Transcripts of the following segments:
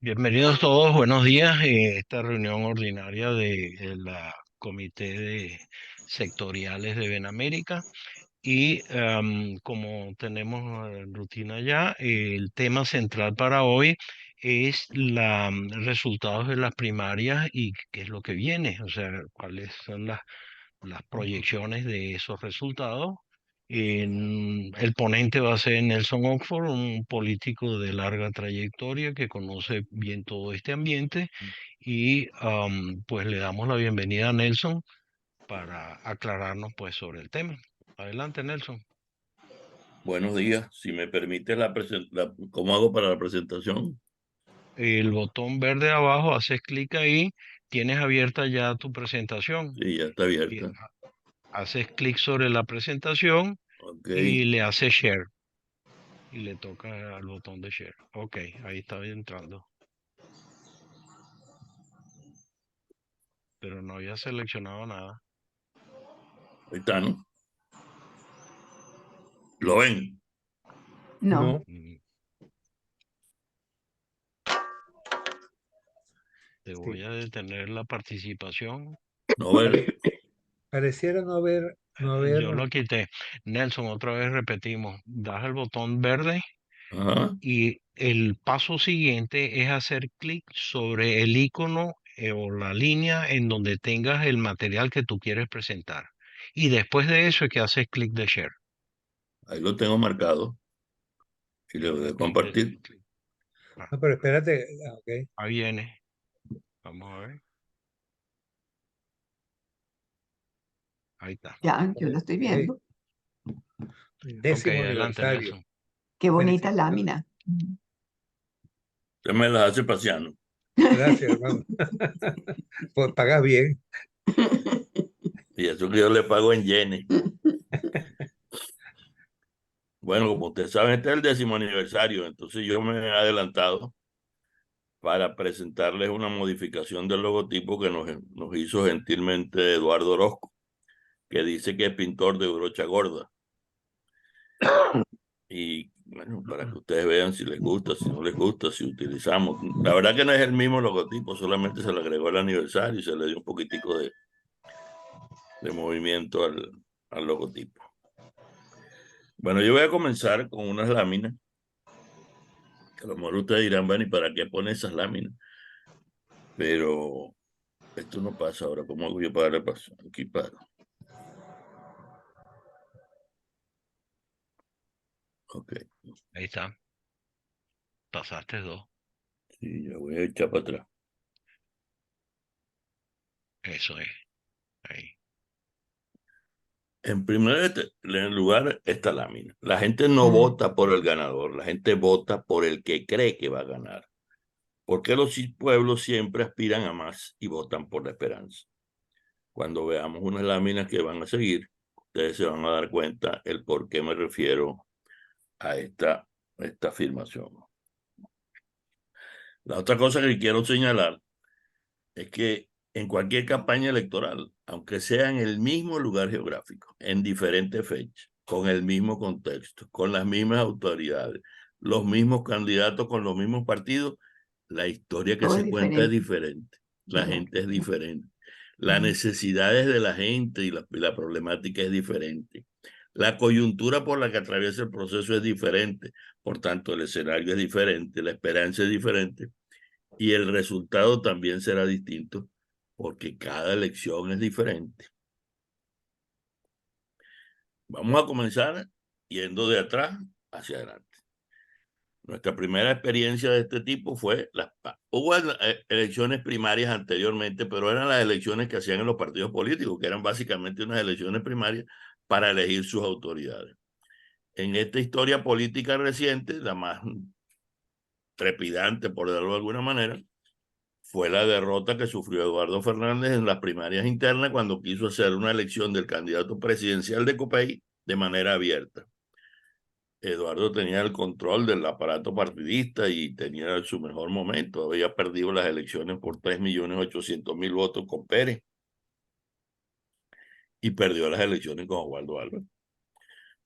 Bienvenidos todos, buenos días. Esta reunión ordinaria de la Comité de Sectoriales de Benamérica. Y como tenemos rutina ya, el tema central para hoy es los resultados de las primarias y qué es lo que viene, o sea, cuáles son las proyecciones de esos resultados. El ponente va a ser Nelson Oxford, un político de larga trayectoria que conoce bien todo este ambiente y pues le damos la bienvenida a Nelson para aclararnos pues sobre el tema. Adelante, Nelson. Buenos días, si me permite ¿cómo hago para la presentación? El botón verde abajo, haces clic ahí, tienes abierta ya tu presentación. Sí, ya está Y abierta. haces clic sobre la presentación Ok, y le haces share. Y le toca al botón de share. Ok, ahí está entrando. Pero no había seleccionado nada. ahí está, ¿no? ¿Lo ven? No, Mm, Te voy Sí. a detener la participación. ¿No ven? Pareciera no haber, Yo lo quité. Nelson, otra vez repetimos. Das el botón verde Ajá, y el paso siguiente es hacer clic sobre el icono o la línea en donde tengas el material que tú quieres presentar. Y después de eso es que haces clic de share. ahí lo tengo marcado y le voy a Clic de... compartir. Ah, no, pero espérate, ok. ahí viene. Vamos a ver. Ahí está. ya, yo lo estoy Ok. viendo. Ok, Décimo adelante, aniversario. Nelson. Qué bonita Felicitaciones. lámina. Usted me las hace paseando. Gracias, hermano. Pues pagas bien. Y eso que yo le pago en yenes. Bueno, como ustedes saben, este es el 10º aniversario, entonces yo me he adelantado para presentarles una modificación del logotipo que nos hizo gentilmente Eduardo Orozco, que dice que es pintor de brocha gorda. Y bueno, para que ustedes vean si les gusta, si no les gusta, si utilizamos. La verdad que no es el mismo logotipo, solamente se le agregó el aniversario y se le dio un poquitico de movimiento al logotipo. Bueno, yo voy a comenzar con unas láminas, que a lo mejor ustedes dirán, bueno, ¿y para qué pone esas láminas? Pero esto no pasa ahora. ¿Cómo hago yo para darle paso? Aquí paro. Ok. Ahí está. Pasaste dos. Sí, ya voy a echar para atrás. Eso es. Ahí. En primer lugar, esta lámina. La gente no vota por el ganador, la gente vota por el que cree que va a ganar. Porque los pueblos siempre aspiran a más y votan por la esperanza. Cuando veamos unas láminas que van a seguir, ustedes se van a dar cuenta el por qué me refiero a esta afirmación. La otra cosa que quiero señalar es que en cualquier campaña electoral, aunque sea en el mismo lugar geográfico, en diferentes fechas, con el mismo contexto, con las mismas autoridades, los mismos candidatos con los mismos partidos, la historia que Todo es se cuenta es diferente. diferente, la Claro. gente es diferente, las necesidades de la gente y la problemática es diferente. La coyuntura por la que atraviesa el proceso es diferente, por tanto el escenario es diferente, la esperanza es diferente y el resultado también será distinto porque cada elección es diferente. Vamos a comenzar yendo de atrás hacia adelante. Nuestra primera experiencia de este tipo fue, hubo elecciones primarias anteriormente, pero eran las elecciones que hacían en los partidos políticos, que eran básicamente unas elecciones primarias para elegir sus autoridades. En esta historia política reciente, la más trepidante, por decirlo de alguna manera, fue la derrota que sufrió Eduardo Fernández en las primarias internas cuando quiso hacer una elección del candidato presidencial de Copey de manera abierta. Eduardo tenía el control del aparato partidista y tenía su mejor momento. Había perdido las elecciones por 3.800.000 votos con Pérez y perdió las elecciones con Osvaldo Álvarez.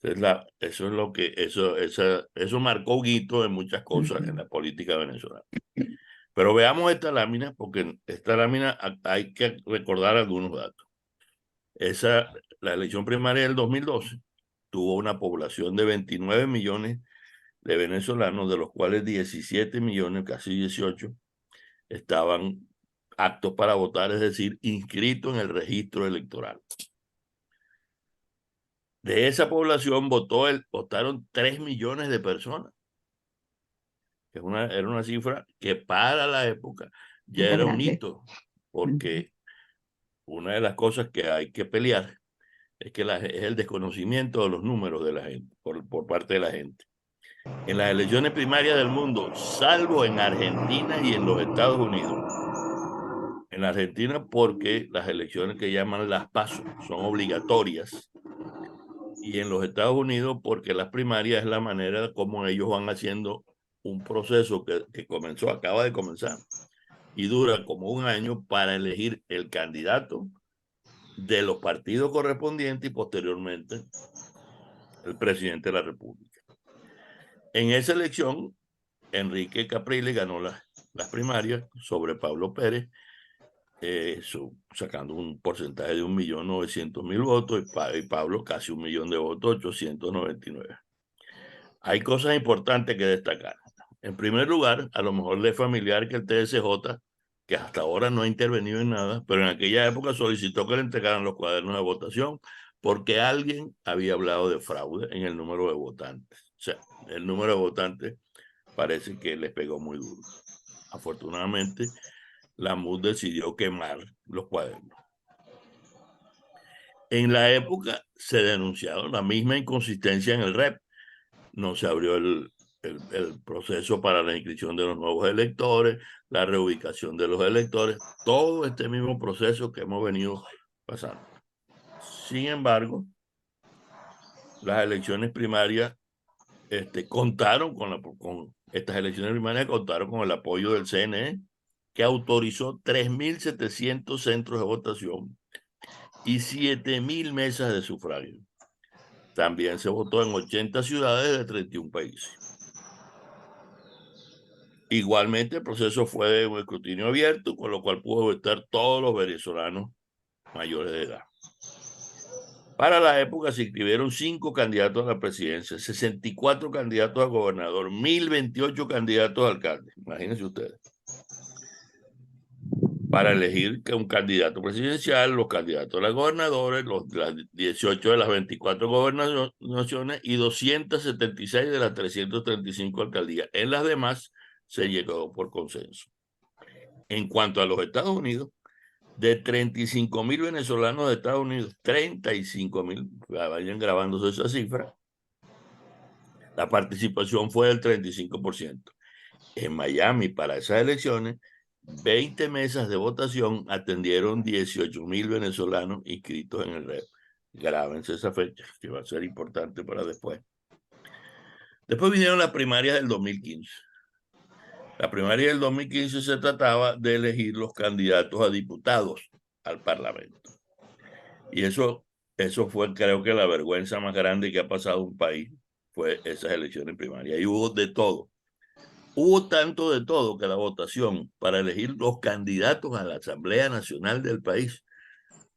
Entonces, eso es eso marcó un hito en muchas cosas en la política venezolana. Pero veamos esta lámina, porque en esta lámina hay que recordar algunos datos. La elección primaria del 2012 tuvo una población de 29 millones de venezolanos, de los cuales 17 millones, casi 18, estaban aptos para votar, es decir, inscritos en el registro electoral. De esa población votaron 3 millones de personas. Era una cifra que para la época ya Era era un grande. hito, porque una de las cosas que hay que pelear es que es el desconocimiento de los números de la gente, por parte de la gente. En las elecciones primarias del mundo, salvo en Argentina y en los Estados Unidos, en Argentina porque las elecciones que llaman las PASO son obligatorias, y en los Estados Unidos porque las primarias es la manera como ellos van haciendo un proceso que acaba de comenzar, y dura como un año para elegir el candidato de los partidos correspondientes y posteriormente el presidente de la República. En esa elección, Enrique Capriles ganó las primarias sobre Pablo Pérez, sacando un porcentaje de 1.900.000 votos, y Pablo casi 1 millón de votos, 899. Hay cosas importantes que destacar. En primer lugar, a lo mejor le es familiar que el TSJ, que hasta ahora no ha intervenido en nada, pero en aquella época solicitó que le entregaran los cuadernos de votación porque alguien había hablado de fraude en el número de votantes. O sea, el número de votantes parece que les pegó muy duro. Afortunadamente, la MUD decidió quemar los cuadernos. En la época se denunciaron la misma inconsistencia en el REP. No se abrió el proceso para la inscripción de los nuevos electores, la reubicación de los electores, todo este mismo proceso que hemos venido pasando. Sin embargo, las elecciones primarias contaron con estas elecciones primarias contaron con el apoyo del CNE, que autorizó 3.700 centros de votación y 7.000 mesas de sufragio. También se votó en 80 ciudades de 31 países. Igualmente, el proceso fue de un escrutinio abierto, con lo cual pudo votar todos los venezolanos mayores de edad. Para la época se inscribieron 5 candidatos a la presidencia, 64 candidatos a gobernador, 1.028 candidatos a alcalde. Imagínense ustedes. Para elegir un candidato presidencial, los candidatos a las gobernadoras, las 18 de las 24 gobernaciones y 276 de las 335 alcaldías. En las demás se llegó por consenso. En cuanto a los Estados Unidos, de 35.000 venezolanos de Estados Unidos, 35.000, vayan grabándose esa cifra, la participación fue del 35%. En Miami, para esas elecciones, 20 mesas de votación atendieron 18.000 venezolanos inscritos en el REP. Grábense esa fecha, que va a ser importante para después. Después vinieron las primarias del 2015. La primaria del 2015 se trataba de elegir los candidatos a diputados al Parlamento. Y eso fue, creo que, la vergüenza más grande que ha pasado un país, fue esas elecciones primarias. Y hubo de todo. Hubo tanto de todo que la votación para elegir los candidatos a la Asamblea Nacional del país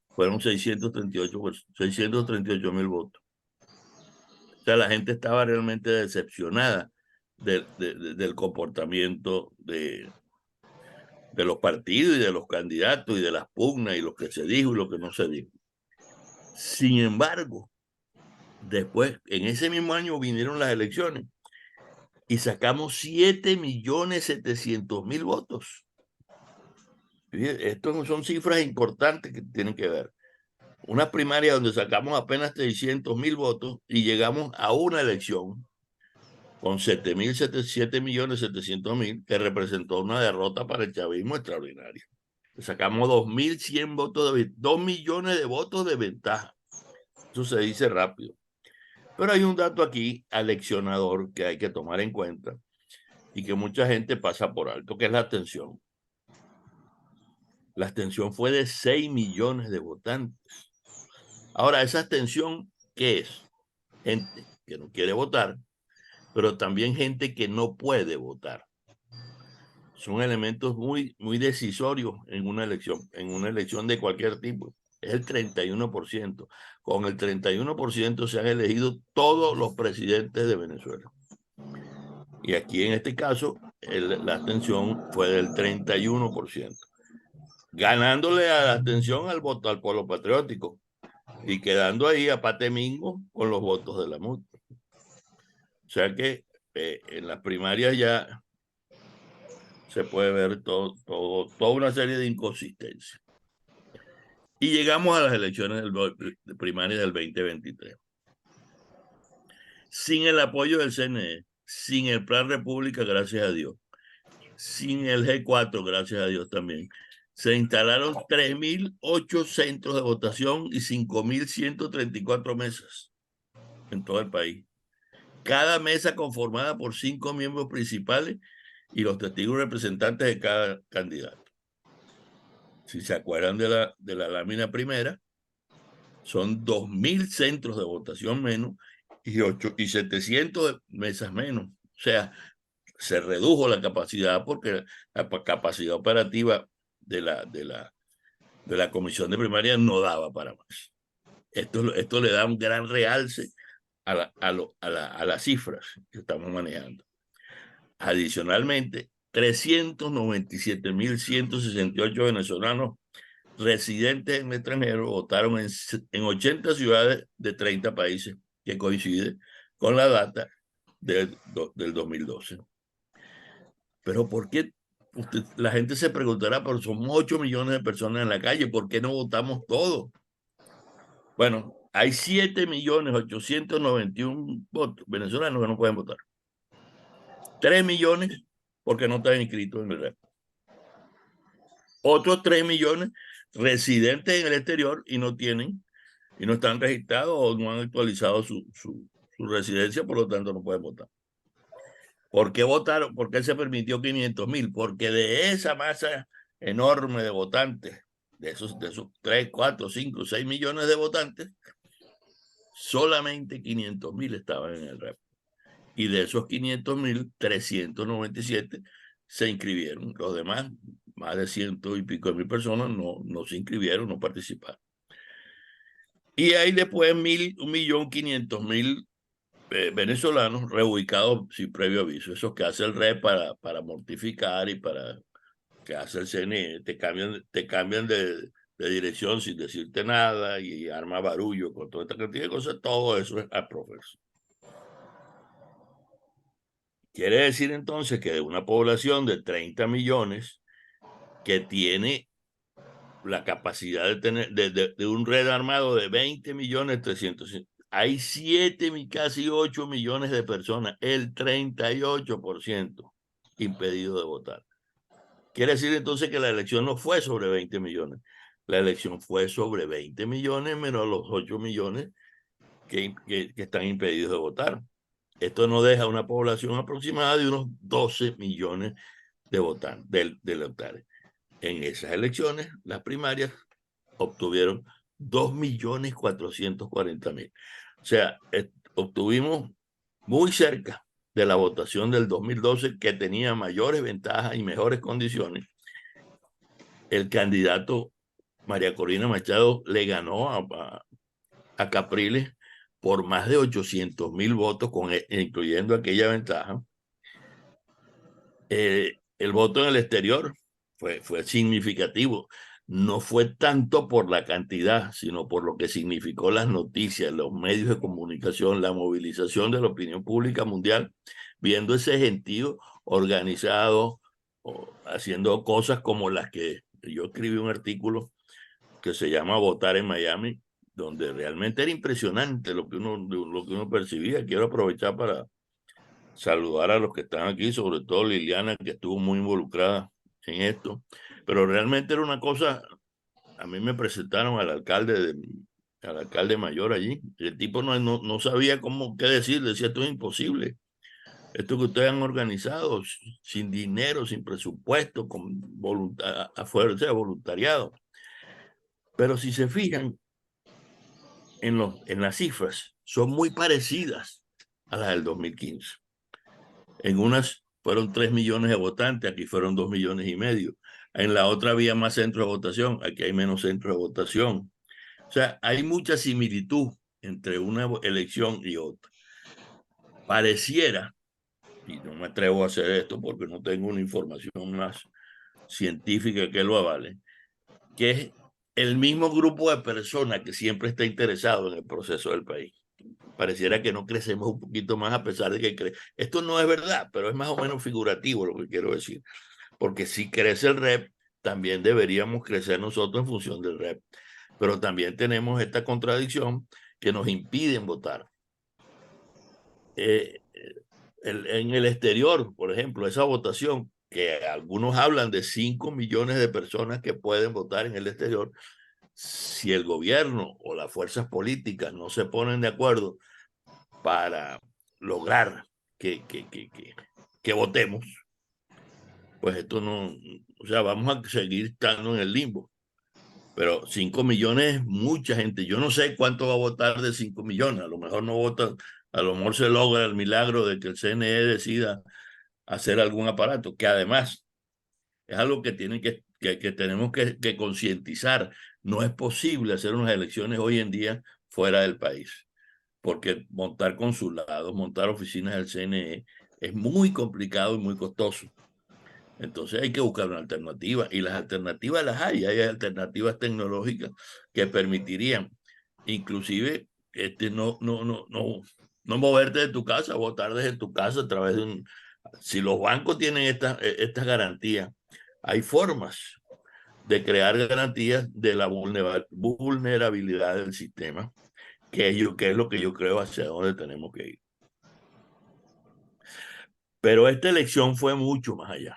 fueron 638.000 votos. O sea, la gente estaba realmente decepcionada del comportamiento de los partidos y de los candidatos y de las pugnas y lo que se dijo y lo que no se dijo. Sin embargo, después, en ese mismo año vinieron las elecciones y sacamos 7.700.000 votos. Estas son cifras importantes que tienen que ver. Una primaria donde sacamos apenas 600.000 votos y llegamos a una elección con 7.700.000, que representó una derrota para el chavismo extraordinaria. Sacamos 2.100 votos, 2 millones de votos de ventaja. Eso se dice rápido. Pero hay un dato aquí aleccionador que hay que tomar en cuenta y que mucha gente pasa por alto, que es la abstención. La abstención fue de 6 millones de votantes. Ahora, esa abstención, ¿qué es? Gente que no quiere votar, pero también gente que no puede votar. son elementos muy, muy decisorios en una elección de cualquier tipo. Es el 31%. Con el 31% se han elegido todos los presidentes de Venezuela. Y aquí en este caso, la abstención fue del 31%, ganándole a la abstención al voto al pueblo patriótico y quedando ahí a patemingo con los votos de la MUD. O sea que en las primarias ya se puede ver toda una serie de inconsistencias. Y llegamos a las elecciones primarias del 2023. Sin el apoyo del CNE, sin el Plan República, gracias a Dios, sin el G4, gracias a Dios también, se instalaron 3.008 centros de votación y 5.134 mesas en todo el país. Cada mesa conformada por 5 miembros principales y los testigos representantes de cada candidato. Si se acuerdan de la lámina primera, son 2.000 centros de votación menos y 700 mesas menos. O sea, se redujo la capacidad porque la capacidad operativa de la comisión de primaria no daba para más. Esto le da un gran realce a las cifras que estamos manejando. Adicionalmente, 397.168 venezolanos residentes en el extranjero votaron en 80 ciudades de 30 países, que coincide con la data del 2012. Pero ¿por qué? La gente se preguntará, pero somos 8 millones de personas en la calle, ¿por qué no votamos todos? Bueno, hay 7.891.000 votos venezolanos que no pueden votar. 3 millones porque no están inscritos en el REP. Otros 3 millones residentes en el exterior y no están registrados o no han actualizado su residencia, por lo tanto no pueden votar. ¿Por qué votaron? ¿Por qué se permitió 500.000? Porque de esa masa enorme de votantes, de esos 3, 4, 5, 6 millones de votantes, solamente 500.000 estaban en el REP. Y de esos 500.000, 397 se inscribieron. Los demás, más de 100 y pico de mil personas, no se inscribieron, no participaron. Y hay después 1.500.000 venezolanos reubicados sin previo aviso. Esos que hace el REP para mortificar y para que hace el CNE. Te cambian de dirección sin decirte nada y arma barullo con toda esta cantidad de cosas. Todo eso es a profeso. Quiere decir entonces que de una población de 30 millones que tiene la capacidad de tener de un red armado de 20.300.000, hay 7, casi 8 millones de personas, el 38% impedido de votar. Quiere decir entonces que la elección no fue sobre 20 millones, la elección fue sobre 20 millones menos los 8 millones que están impedidos de votar. Esto nos deja una población aproximada de unos 12 millones de votantes, de electores. En esas elecciones, las primarias obtuvieron 2.440.000. O sea, obtuvimos muy cerca de la votación del 2012, que tenía mayores ventajas y mejores condiciones. El candidato María Corina Machado le ganó a Capriles por más de 800.000 votos, incluyendo aquella ventaja. El voto en el exterior fue significativo. No fue tanto por la cantidad, sino por lo que significó las noticias, los medios de comunicación, la movilización de la opinión pública mundial, viendo ese gentío organizado, haciendo cosas como las que yo escribí un artículo que se llama Votar en Miami, donde realmente era impresionante lo que uno percibía. Quiero aprovechar para saludar a los que están aquí, sobre todo Liliana, que estuvo muy involucrada en esto, pero realmente era una cosa. A mí me presentaron al alcalde mayor allí, y el tipo no sabía qué decir, decía: esto es imposible, esto que ustedes han organizado sin dinero, sin presupuesto, con voluntariado. Pero si se fijan en las cifras, son muy parecidas a las del 2015. En unas fueron 3 millones de votantes, aquí fueron 2,5 millones. En la otra había más centros de votación, aquí hay menos centros de votación. O sea, hay mucha similitud entre una elección y otra. Pareciera, y no me atrevo a hacer esto porque no tengo una información más científica que lo avale, que es el mismo grupo de personas que siempre está interesado en el proceso del país. Pareciera que no crecemos un poquito más a pesar de que esto no es verdad, pero es más o menos figurativo lo que quiero decir. Porque si crece el rep, también deberíamos crecer nosotros en función del rep. Pero también tenemos esta contradicción que nos impiden votar. En el exterior, por ejemplo, esa votación, que algunos hablan de 5 millones de personas que pueden votar en el exterior, si el gobierno o las fuerzas políticas no se ponen de acuerdo para lograr que votemos, pues esto no, o sea, vamos a seguir estando en el limbo. Pero 5 millones es mucha gente. Yo no sé cuánto va a votar de 5 millones. A lo mejor no votan, a lo mejor se logra el milagro de que el CNE decida hacer algún aparato, que además es algo que tienen que tenemos que concientizar. No es posible hacer unas elecciones hoy en día fuera del país, porque montar consulados, montar oficinas del CNE es muy complicado y muy costoso. Entonces hay que buscar una alternativa, y las alternativas las hay alternativas tecnológicas que permitirían inclusive no moverte de tu casa, votar desde tu casa a través de un... Si los bancos tienen estas garantías, hay formas de crear garantías de la vulnerabilidad del sistema, que es lo que yo creo hacia dónde tenemos que ir. Pero esta elección fue mucho más allá.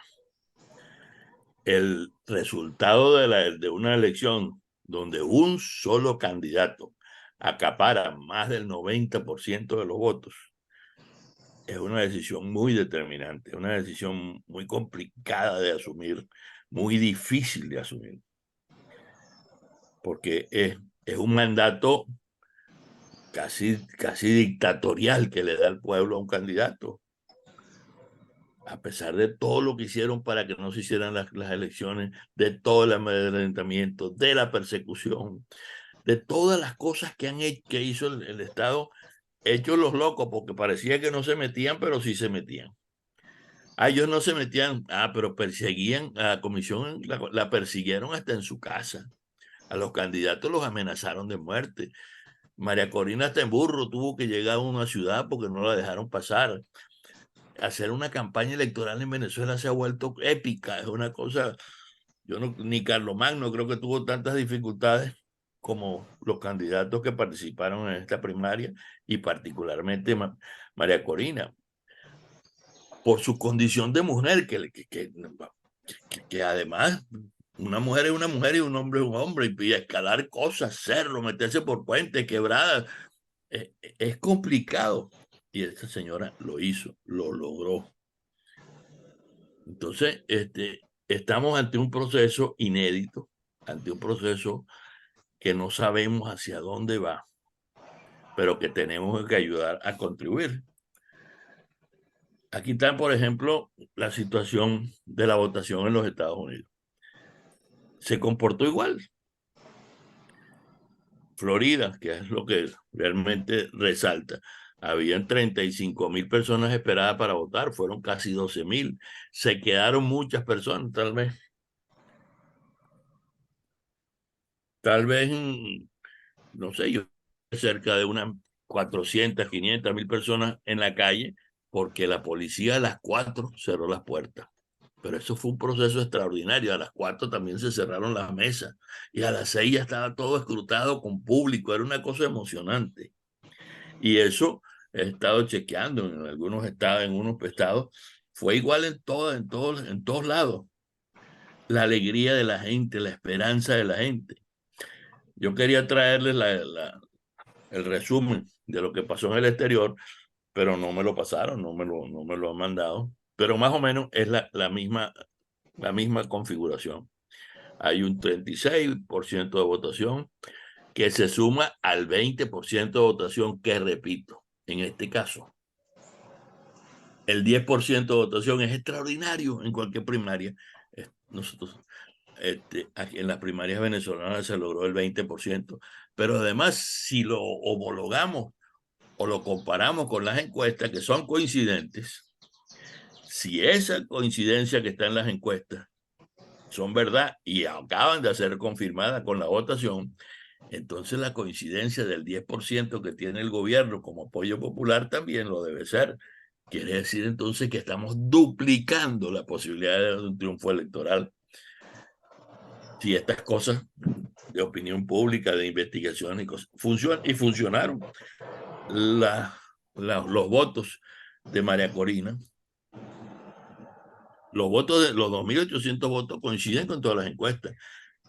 El resultado de una elección donde un solo candidato acapara más del 90% de los votos es una decisión muy determinante, una decisión muy complicada de asumir, muy difícil de asumir, porque es un mandato casi dictatorial que le da el pueblo a un candidato. A pesar de todo lo que hicieron para que no se hicieran las elecciones, de todo el amedrentamiento, de la persecución, de todas las cosas que hizo el Estado, hechos los locos, porque parecía que no se metían, pero sí se metían. Ellos no se metían, pero perseguían a la comisión, la persiguieron hasta en su casa. A los candidatos los amenazaron de muerte. María Corina hasta en burro tuvo que llegar a una ciudad porque no la dejaron pasar. Hacer una campaña electoral en Venezuela se ha vuelto épica, es una cosa, ni Carlomagno creo que tuvo tantas dificultades como los candidatos que participaron en esta primaria, y particularmente María Corina, por su condición de mujer, que además una mujer es una mujer y un hombre es un hombre, y escalar cosas, cerros, meterse por puentes, quebradas, es complicado. Y esta señora lo hizo, lo logró. Entonces, estamos ante un proceso inédito, ante un proceso que no sabemos hacia dónde va, pero que tenemos que ayudar a contribuir. Aquí está, por ejemplo, la situación de la votación en los Estados Unidos. Se comportó igual. Florida, que es lo que realmente resalta, habían 35,000 personas esperadas para votar, fueron casi 12,000. Se quedaron muchas personas, tal vez, no sé, yo cerca de unas 400, 500,000 personas en la calle, porque la policía a las 4 cerró las puertas. Pero eso fue un proceso extraordinario. A las 4 también se cerraron las mesas, y a las 6 ya estaba todo escrutado con público. Era una cosa emocionante. Y eso he estado chequeando en algunos estados, fue igual en todos lados. La alegría de la gente, la esperanza de la gente. Yo quería traerles el resumen de lo que pasó en el exterior, pero no me lo pasaron, no me lo han mandado. Pero más o menos es la misma configuración. Hay un 36% de votación que se suma al 20% de votación que, repito, en este caso el 10% de votación es extraordinario en cualquier primaria. Nosotros, aquí en las primarias venezolanas se logró el 20%, pero además si lo homologamos o lo comparamos con las encuestas que son coincidentes, si esa coincidencia que está en las encuestas son verdad y acaban de ser confirmadas con la votación, entonces la coincidencia del 10% que tiene el gobierno como apoyo popular también lo debe ser. Quiere decir entonces que estamos duplicando la posibilidad de un triunfo electoral. Si estas cosas de opinión pública, de investigación y cosas funcionaron. Los votos de María Corina, los 2.800 votos coinciden con todas las encuestas.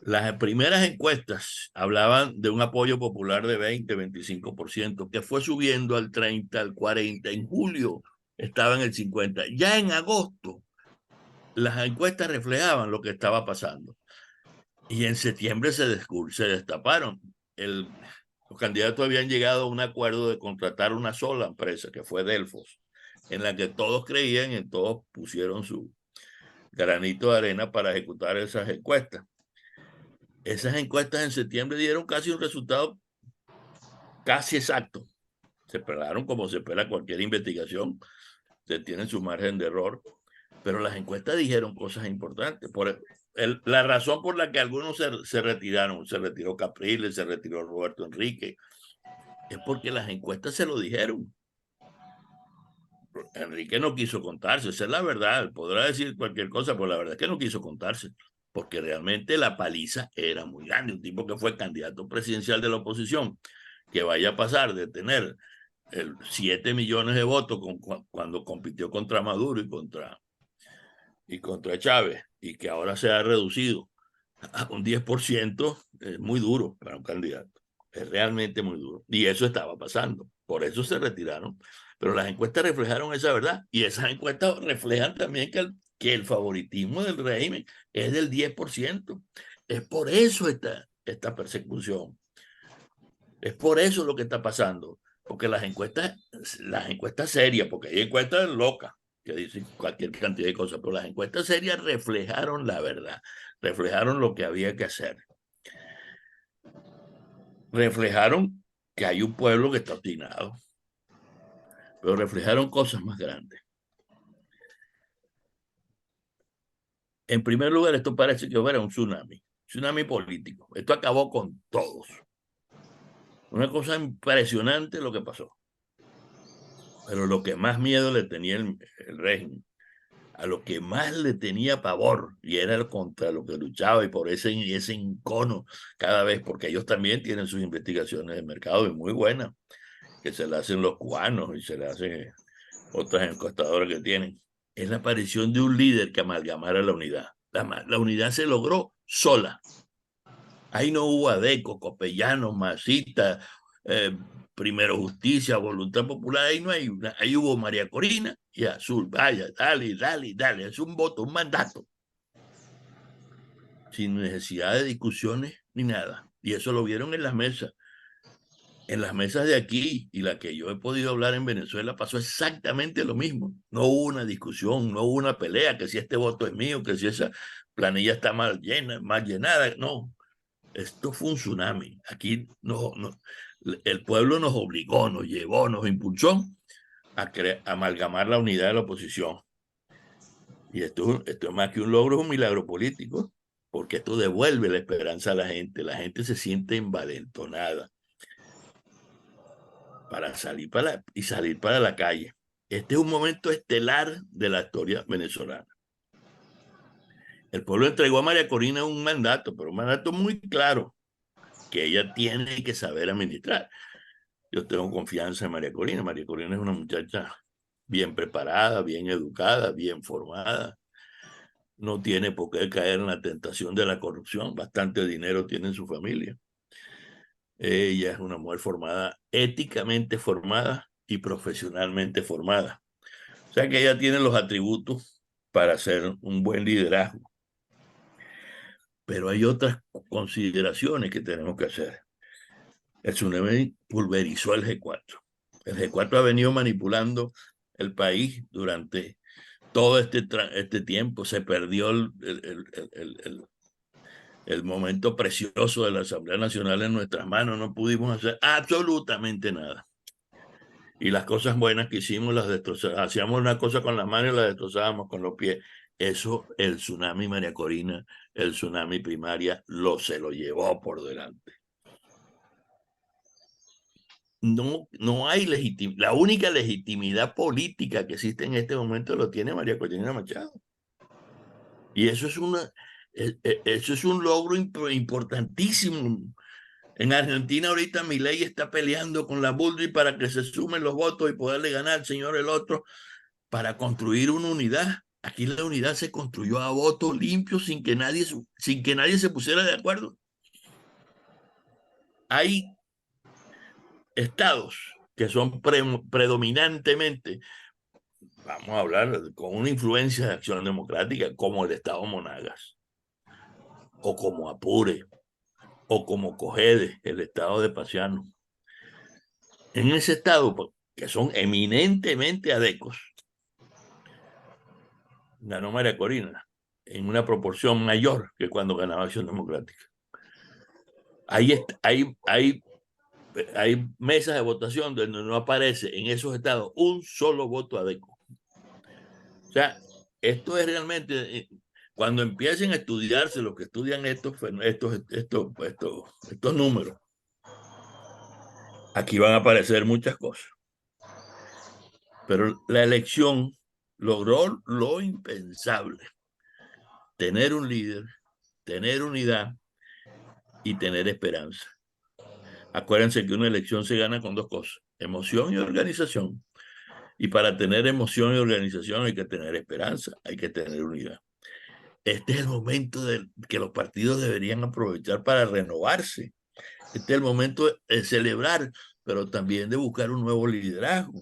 Las primeras encuestas hablaban de un apoyo popular de 20-25%, que fue subiendo al 30, al 40. En julio estaba en el 50. Ya en agosto, las encuestas reflejaban lo que estaba pasando. Y en septiembre se destaparon. Los candidatos habían llegado a un acuerdo de contratar una sola empresa, que fue Delfos, en la que todos creían y todos pusieron su granito de arena para ejecutar esas encuestas. Esas encuestas en septiembre dieron casi un resultado casi exacto. Se esperaron como se espera cualquier investigación, se tiene su margen de error, pero las encuestas dijeron cosas importantes. La razón por la que algunos se retiraron, se retiró Capriles, se retiró Roberto Enrique, es porque las encuestas se lo dijeron. Enrique no quiso contarse, esa es la verdad. Podrá decir cualquier cosa, pero la verdad es que no quiso contarse, porque realmente la paliza era muy grande. Un tipo que fue candidato presidencial de la oposición, que vaya a pasar de tener 7 millones de votos cuando compitió contra Maduro y contra Chávez, y que ahora se ha reducido a un 10%, es muy duro para un candidato. Es realmente muy duro. Y eso estaba pasando. Por eso se retiraron. Pero las encuestas reflejaron esa verdad. Y esas encuestas reflejan también que el favoritismo del régimen es del 10%. Es por eso esta persecución. Es por eso lo que está pasando. Porque las encuestas serias, porque hay encuestas locas que dicen cualquier cantidad de cosas, pero las encuestas serias reflejaron la verdad, reflejaron lo que había que hacer. Reflejaron que hay un pueblo que está obstinado, pero reflejaron cosas más grandes. En primer lugar, esto parece que fuera un tsunami político. Esto acabó con todos. Una cosa impresionante lo que pasó. Pero lo que más miedo le tenía el régimen, a lo que más le tenía pavor, y era contra lo que luchaba, y por ese encono cada vez, porque ellos también tienen sus investigaciones de mercado y muy buenas, que se le hacen los cubanos y se le hacen otras encuestadoras que tienen, es la aparición de un líder que amalgamara la unidad. La unidad se logró sola. Ahí no hubo Adeco, Copellanos, Masita, Primero Justicia, Voluntad Popular, ahí no hay una. Ahí hubo María Corina y Azul. Vaya, dale, dale, dale. Es un voto, un mandato. Sin necesidad de discusiones ni nada. Y eso lo vieron en las mesas. En las mesas de aquí y la que yo he podido hablar en Venezuela pasó exactamente lo mismo. No hubo una discusión, no hubo una pelea, que si este voto es mío, que si esa planilla está mal llenada. No, esto fue un tsunami. Aquí el pueblo nos obligó, nos llevó, nos impulsó a amalgamar la unidad de la oposición. Y esto es más que un logro, es un milagro político, porque esto devuelve la esperanza a la gente. La gente se siente envalentonada para salir para la calle. Este es un momento estelar de la historia venezolana. El pueblo entregó a María Corina un mandato, pero un mandato muy claro, que ella tiene que saber administrar. Yo tengo confianza en María Corina. María Corina es una muchacha bien preparada, bien educada, bien formada. No tiene por qué caer en la tentación de la corrupción. Bastante dinero tiene en su familia. Ella es una mujer formada, éticamente formada y profesionalmente formada. O sea que ella tiene los atributos para hacer un buen liderazgo. Pero hay otras consideraciones que tenemos que hacer. El tsunami pulverizó el G4. El G4 ha venido manipulando el país durante todo este tiempo. Se perdió el momento precioso de la Asamblea Nacional en nuestras manos. No pudimos hacer absolutamente nada. Y las cosas buenas que hicimos las destrozábamos. Hacíamos una cosa con las manos y las destrozábamos con los pies. Eso, el tsunami María Corina, el tsunami primaria, se lo llevó por delante. No hay legitimidad. La única legitimidad política que existe en este momento lo tiene María Corina Machado. Y eso es un logro importantísimo. En Argentina ahorita Milei está peleando con la Bullrich para que se sumen los votos y poderle ganar al señor el otro para construir una unidad. Aquí la unidad se construyó a voto limpio sin que nadie se pusiera de acuerdo. Hay estados que son predominantemente, vamos a hablar, con una influencia de Acción Democrática, como el estado Monagas, o como Apure, o como Cogede, el estado de Paciano. En ese estado, que son eminentemente adecos, ganó María Corina en una proporción mayor que cuando ganaba Acción Democrática. Hay mesas de votación donde no aparece en esos estados un solo voto adeco. O sea, esto es realmente, cuando empiecen a estudiarse los que estudian estos números, aquí van a aparecer muchas cosas. Pero la elección logró lo impensable: tener un líder, tener unidad y tener esperanza. Acuérdense que una elección se gana con dos cosas: emoción y organización. Y para tener emoción y organización hay que tener esperanza, hay que tener unidad. Este es el momento que los partidos deberían aprovechar para renovarse. Este es el momento de celebrar, pero también de buscar un nuevo liderazgo.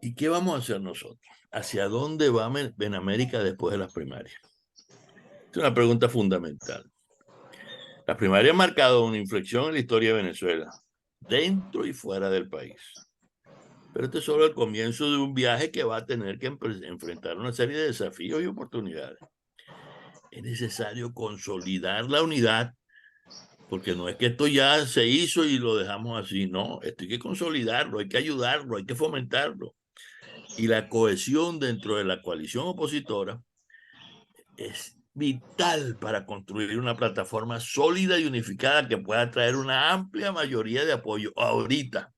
¿Y qué vamos a hacer nosotros? ¿Hacia dónde va Benamérica después de las primarias? Es una pregunta fundamental. Las primarias han marcado una inflexión en la historia de Venezuela, dentro y fuera del país. Pero este es solo el comienzo de un viaje que va a tener que enfrentar una serie de desafíos y oportunidades. Es necesario consolidar la unidad, porque no es que esto ya se hizo y lo dejamos así, no, esto hay que consolidarlo, hay que ayudarlo, hay que fomentarlo. Y la cohesión dentro de la coalición opositora es vital para construir una plataforma sólida y unificada que pueda traer una amplia mayoría de apoyo. Ahorita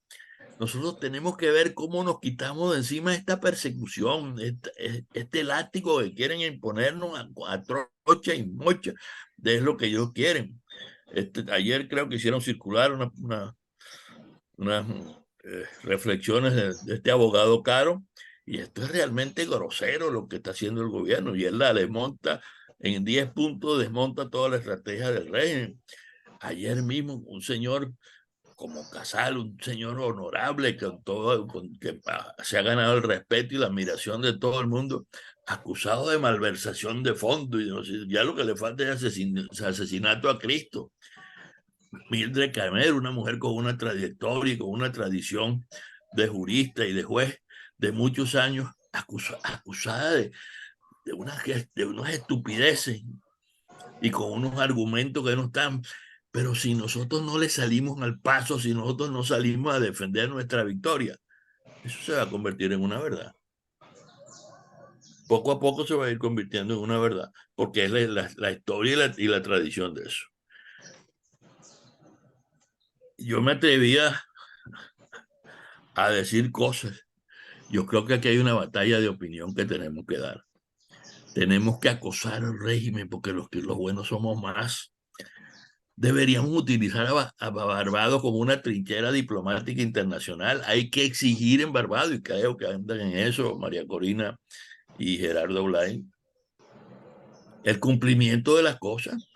nosotros tenemos que ver cómo nos quitamos de encima esta persecución, este látigo que quieren imponernos a trocha y mocha, es lo que ellos quieren. Ayer creo que hicieron circular unas reflexiones de este abogado Caro, y esto es realmente grosero lo que está haciendo el gobierno, y él la desmonta en 10 puntos, desmonta toda la estrategia del régimen. Ayer mismo un señor como Casal, un señor honorable que se ha ganado el respeto y la admiración de todo el mundo, acusado de malversación de fondos, y no sé, ya lo que le falta es asesinato a Cristo. Mildred Camer, una mujer con una trayectoria y con una tradición de jurista y de juez de muchos años, acusada de unas estupideces y con unos argumentos que no están. Pero si nosotros no le salimos al paso, si nosotros no salimos a defender nuestra victoria, eso se va a convertir en una verdad. Poco a poco se va a ir convirtiendo en una verdad, porque es la historia y la tradición de eso. Yo me atrevía a decir cosas. Yo creo que aquí hay una batalla de opinión que tenemos que dar. Tenemos que acosar al régimen, porque los buenos somos más. Deberíamos utilizar a Barbados como una trinchera diplomática internacional. Hay que exigir en Barbados, y creo que andan en eso María Corina y Gerardo Blay, el cumplimiento de las cosas.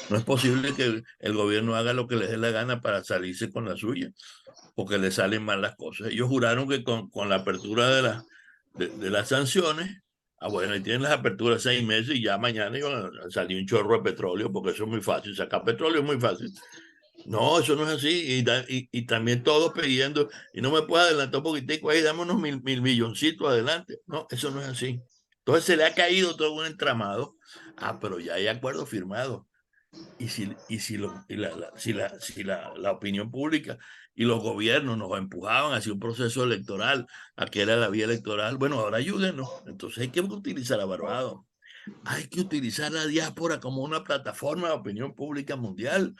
No es posible que el gobierno haga lo que les dé la gana para salirse con la suya, porque le salen mal las cosas. Ellos juraron que con la apertura de las sanciones, bueno, y tienen las aperturas 6 meses y ya mañana iban a salir un chorro de petróleo, porque eso es muy fácil, sacar petróleo es muy fácil. No, eso no es así. Y también todos pidiendo, y no me puede adelantar un poquitico ahí, dame unos mil milloncitos adelante. No, eso no es así. Entonces se le ha caído todo un entramado. Ah, pero ya hay acuerdos firmados. Y si la opinión pública y los gobiernos nos empujaban hacia un proceso electoral, a que era la vía electoral, bueno, ahora ayúdenos. Entonces hay que utilizar a Barbados. Hay que utilizar la diáspora como una plataforma de opinión pública mundial.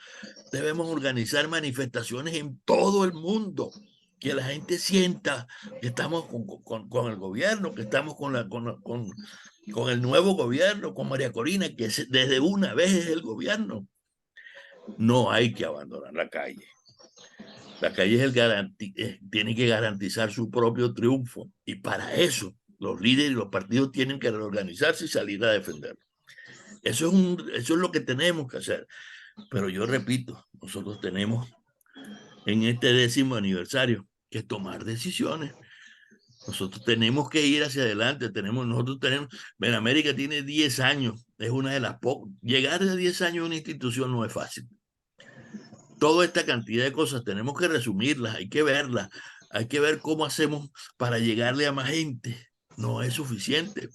Debemos organizar manifestaciones en todo el mundo, que la gente sienta que estamos con el gobierno, que estamos con el nuevo gobierno, con María Corina, que desde una vez es el gobierno. No hay que abandonar la calle. La calle tiene que garantizar su propio triunfo, y para eso los líderes y los partidos tienen que reorganizarse y salir a defenderlo. Eso es lo que tenemos que hacer. Pero yo repito, nosotros tenemos en este 10º aniversario que tomar decisiones. Nosotros tenemos que ir hacia adelante. América tiene 10 años, es una de las pocas. Llegar a 10 años a una institución no es fácil. Toda esta cantidad de cosas tenemos que resumirlas, hay que verlas, hay que ver cómo hacemos para llegarle a más gente. No es suficiente.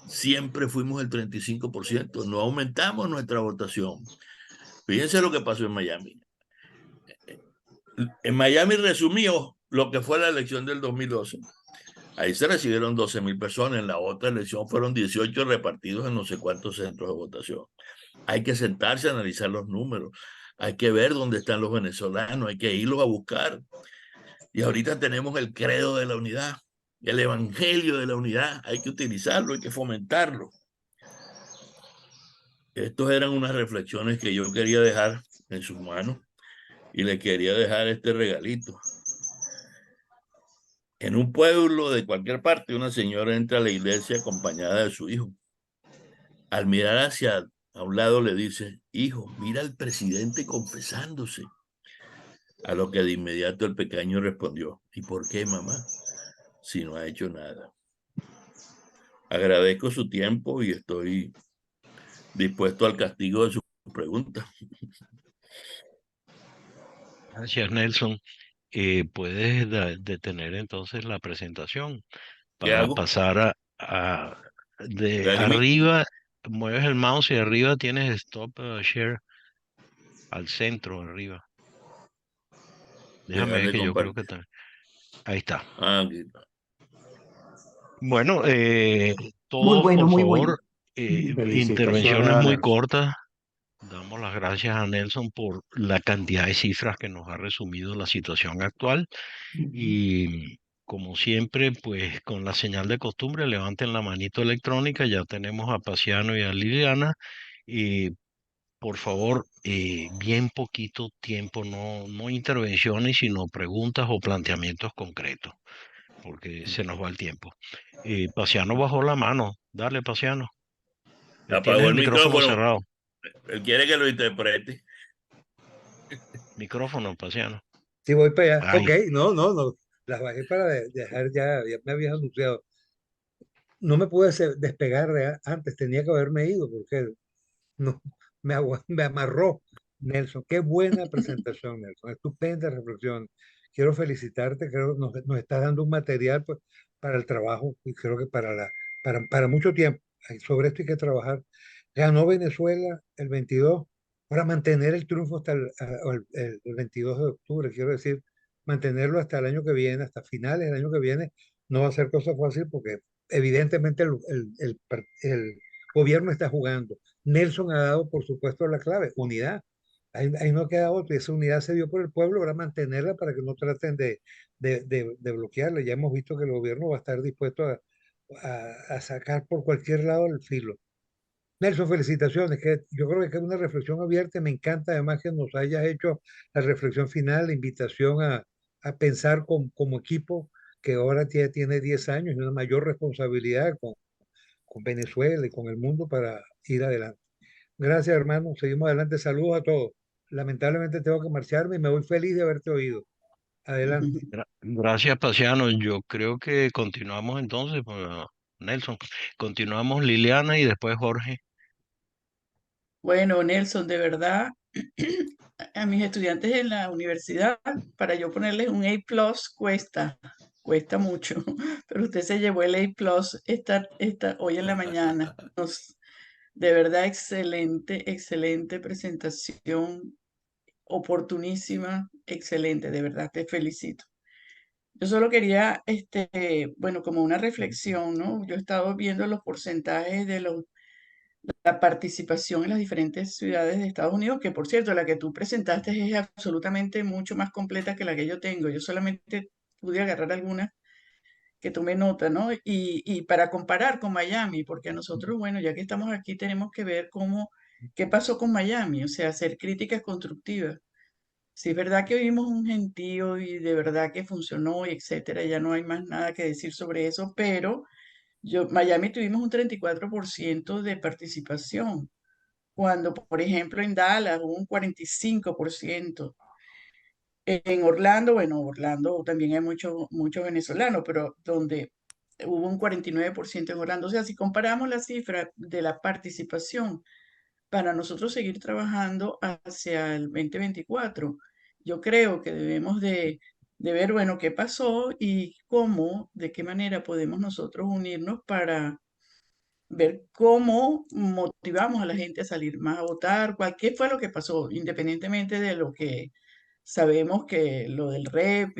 Siempre fuimos el 35%, no aumentamos nuestra votación. Fíjense lo que pasó en Miami. En Miami resumió lo que fue la elección del 2012. Ahí se recibieron 12,000 personas, en la otra elección fueron 18 repartidos en no sé cuántos centros de votación. Hay que sentarse a analizar los números, hay que ver dónde están los venezolanos, hay que irlos a buscar. Y ahorita tenemos el credo de la unidad, el evangelio de la unidad, hay que utilizarlo, hay que fomentarlo. Estas eran unas reflexiones que yo quería dejar en sus manos y le quería dejar este regalito. En un pueblo de cualquier parte, una señora entra a la iglesia acompañada de su hijo. Al mirar hacia a un lado le dice: hijo, mira al presidente confesándose. A lo que de inmediato el pequeño respondió: ¿y por qué, mamá? Si no ha hecho nada. Agradezco su tiempo y estoy dispuesto al castigo de sus preguntas. Gracias, Nelson. Puedes detener entonces la presentación ¿Qué para hago? pasar de Déjeme, arriba, mueves el mouse y arriba tienes Stop Share al centro, arriba. Déjame dejar ver de que yo creo que compartir. también. Ahí está. Aquí está. Bueno, Muy todos bueno, por muy bueno. favor, intervenciones muy cortas. Damos las gracias a Nelson por la cantidad de cifras que nos ha resumido la situación actual. Y como siempre, pues con la señal de costumbre, levanten la manito electrónica. Ya tenemos a Paciano y a Liliana. Y por favor, bien poquito tiempo, no intervenciones, sino preguntas o planteamientos concretos, porque se nos va el tiempo. Paciano bajó la mano. Dale, Paciano. Tienes Apagó el el micrófono micrófono. cerrado. Él quiere que lo interprete. Micrófono, Paciano. Sí, voy para allá. Ahí. Ok, no, no, no. Las bajé para dejar ya me habías anunciado. No me pude despegar antes, tenía que haberme ido porque no, me amarró Nelson. Qué buena presentación, Nelson. Estupenda reflexión. Quiero felicitarte, creo que nos estás dando un material pues, para el trabajo y creo que para mucho tiempo. Sobre esto hay que trabajar. Ganó Venezuela el 22 para mantener el triunfo hasta el 22 de octubre. Quiero decir, mantenerlo hasta el año que viene, hasta finales del año que viene. No va a ser cosa fácil porque evidentemente el gobierno está jugando. Nelson ha dado, por supuesto, la clave, unidad. Ahí no queda otro. Y esa unidad se dio por el pueblo, ahora mantenerla para que no traten de bloquearla. Ya hemos visto que el gobierno va a estar dispuesto a sacar por cualquier lado el filo. Nelson, felicitaciones. Que yo creo que es una reflexión abierta. Me encanta además que nos hayas hecho la reflexión final, la invitación a pensar como equipo que ahora tiene 10 años y una mayor responsabilidad con Venezuela y con el mundo para ir adelante. Gracias, hermano. Seguimos adelante. Saludos a todos. Lamentablemente tengo que marcharme y me voy feliz de haberte oído. Adelante. Gracias, Paciano. Yo creo que continuamos entonces, pues, Nelson. Continuamos Liliana y después Jorge. Bueno, Nelson, de verdad, a mis estudiantes en la universidad, para yo ponerles un A+ cuesta mucho, pero usted se llevó el A+ hoy en la mañana. De verdad, excelente, excelente presentación, oportunísima, excelente, de verdad, te felicito. Yo solo quería, bueno, como una reflexión, ¿no? Yo he estado viendo los porcentajes de la participación en las diferentes ciudades de Estados Unidos, que por cierto, la que tú presentaste es absolutamente mucho más completa que la que yo tengo. Yo solamente pude agarrar algunas que tomé nota, ¿no? Y para comparar con Miami, porque a nosotros, bueno, ya que estamos aquí, tenemos que ver qué pasó con Miami, o sea, hacer críticas constructivas. Si es verdad que vimos un gentío y de verdad que funcionó y etcétera, ya no hay más nada que decir sobre eso, pero Miami tuvimos un 34% de participación, cuando, por ejemplo, en Dallas hubo un 45%. En Orlando, bueno, Orlando también hay mucho venezolano, pero donde hubo un 49% en Orlando. O sea, si comparamos la cifra de la participación para nosotros seguir trabajando hacia el 2024, yo creo que debemos de ver, bueno, qué pasó y de qué manera podemos nosotros unirnos para ver cómo motivamos a la gente a salir más a votar, qué fue lo que pasó, independientemente de lo que sabemos que lo del rep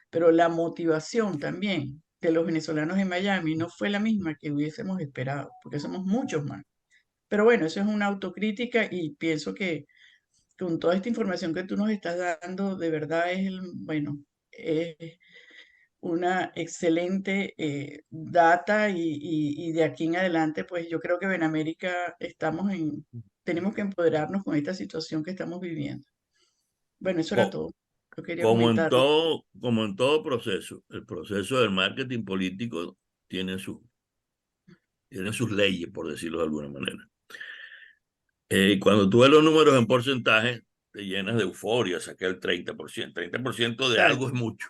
pero la motivación también de los venezolanos en Miami no fue la misma que hubiésemos esperado, porque somos muchos más. Pero bueno, eso es una autocrítica y pienso que con toda esta información que tú nos estás dando, de verdad bueno, es una excelente data y de aquí en adelante, pues yo creo que en América tenemos que empoderarnos con esta situación que estamos viviendo. Bueno, eso era Co- todo. Yo quería Como en comentar. todo, como en todo proceso, el proceso del marketing político tiene, tiene sus leyes, por decirlo de alguna manera. Cuando tú ves los números en porcentaje, te llenas de euforia, saqué el 30%. 30% de algo es Exacto, mucho.